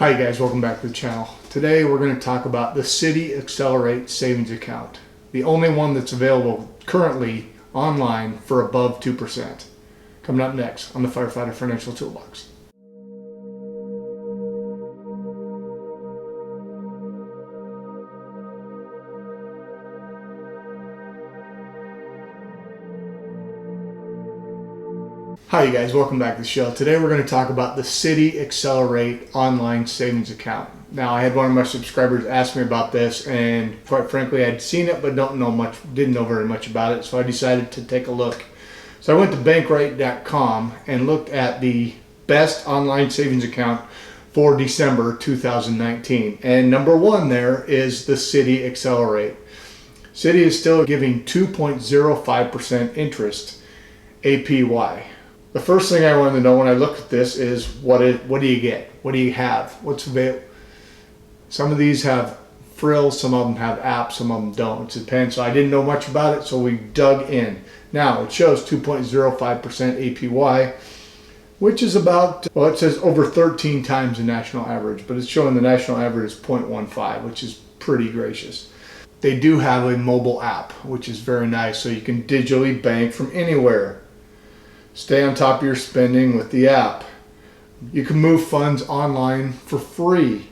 Hi guys, welcome back to the channel. Today we're going to talk about the Citi Accelerate savings account. The only one that's available currently online for above 2%. Coming up next on the Firefighter Financial Toolbox. Hi you guys, welcome back to the show. Today we're going to talk about the Citi Accelerate online savings account. Now I had one of my subscribers ask me about this, and quite frankly I'd seen it but didn't know very much about it, so I decided to take a look. So I went to bankrate.com and looked at the best online savings account for December 2019, and number one there is the Citi Accelerate. Citi is still giving 2.05% interest APY. The first thing I wanted to know when I looked at this is what do you get? What do you have? What's available? Some of these have frills, some of them have apps, some of them don't. It depends. So I didn't know much about it, so we dug in. Now it shows 2.05% APY, which is about, well, it says over 13 times the national average, but it's showing the national average is 0.15, which is pretty gracious. They do have a mobile app, which is very nice, so you can digitally bank from anywhere. Stay on top of your spending with the app. You can move funds online for free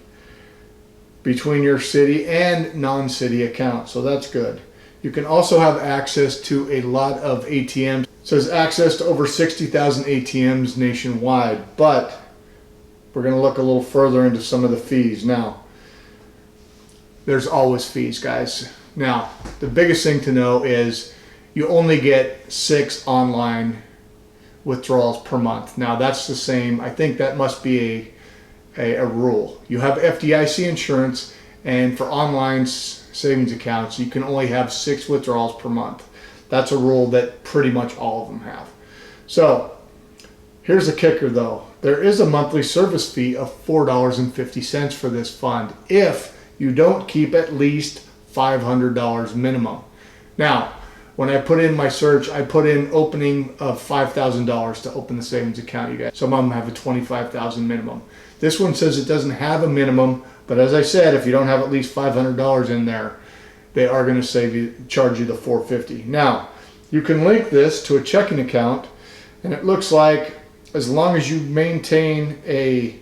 between your Citi and non-Citi accounts, so that's good. You can also have access to a lot of ATMs. It says access to over 60,000 ATMs nationwide, but we're going to look a little further into some of the fees. Now, there's always fees, guys. Now, the biggest thing to know is you only get 6 online withdrawals per month. Now that's the same, I think that must be a rule. You have FDIC insurance, and for online savings accounts you can only have 6 withdrawals per month. That's a rule that pretty much all of them have. So here's the kicker though. There is a monthly service fee of $4.50 for this fund if you don't keep at least $500 minimum. Now when I put in my search, I put in opening of $5,000 to open the savings account, you guys. Some of them have a $25,000 minimum. This one says it doesn't have a minimum, but as I said, if you don't have at least $500 in there, they are going to charge you the $4.50. Now, you can link this to a checking account, and it looks like as long as you maintain a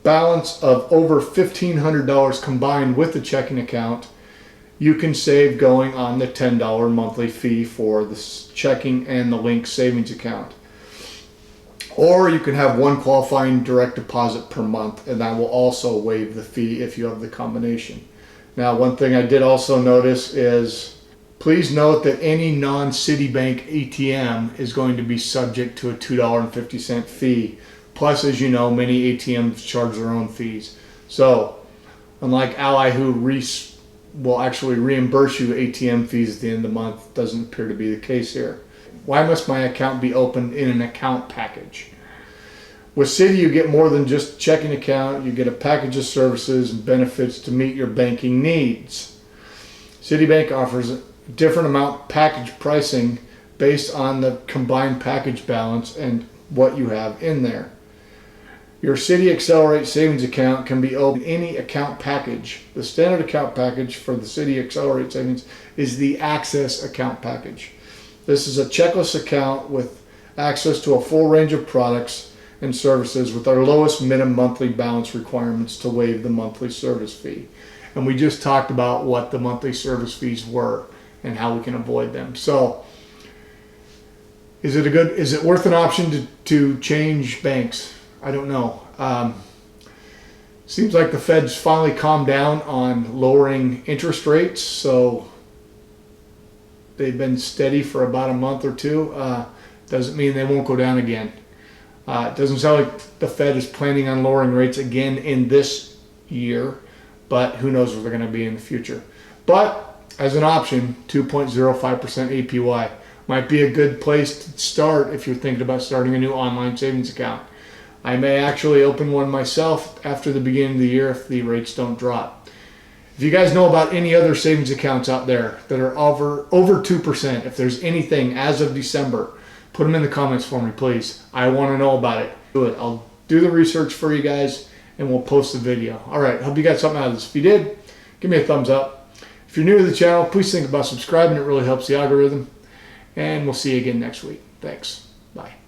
balance of over $1,500 combined with the checking account, you can save going on the $10 monthly fee for the checking and the link savings account. Or you can have one qualifying direct deposit per month, and that will also waive the fee if you have the combination. Now, one thing I did also notice is, please note that any non-Citibank ATM is going to be subject to a $2.50 fee. Plus, as you know, many ATMs charge their own fees. So, unlike Ally, who will actually reimburse you ATM fees at the end of the month, doesn't appear to be the case here. Why must my account be opened in an account package? With Citi, you get more than just a checking account. You get a package of services and benefits to meet your banking needs. Citibank offers a different amount package pricing based on the combined package balance and what you have in there. Your Citi Accelerate savings account can be opened in any account package. The standard account package for the Citi Accelerate savings is the Access account package. This is a checklist account with access to a full range of products and services with our lowest minimum monthly balance requirements to waive the monthly service fee. And we just talked about what the monthly service fees were and how we can avoid them. So is it worth an option to change banks? I don't know. Seems like the Fed's finally calmed down on lowering interest rates, so they've been steady for about a month or two. Doesn't mean they won't go down again. It doesn't sound like the Fed is planning on lowering rates again in this year, but who knows what they're going to be in the future. But as an option, 2.05% APY might be a good place to start if you're thinking about starting a new online savings account. I may actually open one myself after the beginning of the year if the rates don't drop. If you guys know about any other savings accounts out there that are over 2%, if there's anything as of December, put them in the comments for me, please. I want to know about it. Do it. I'll do the research for you guys and we'll post the video. All right, hope you got something out of this. If you did, give me a thumbs up. If you're new to the channel, please think about subscribing. It really helps the algorithm. And we'll see you again next week. Thanks. Bye.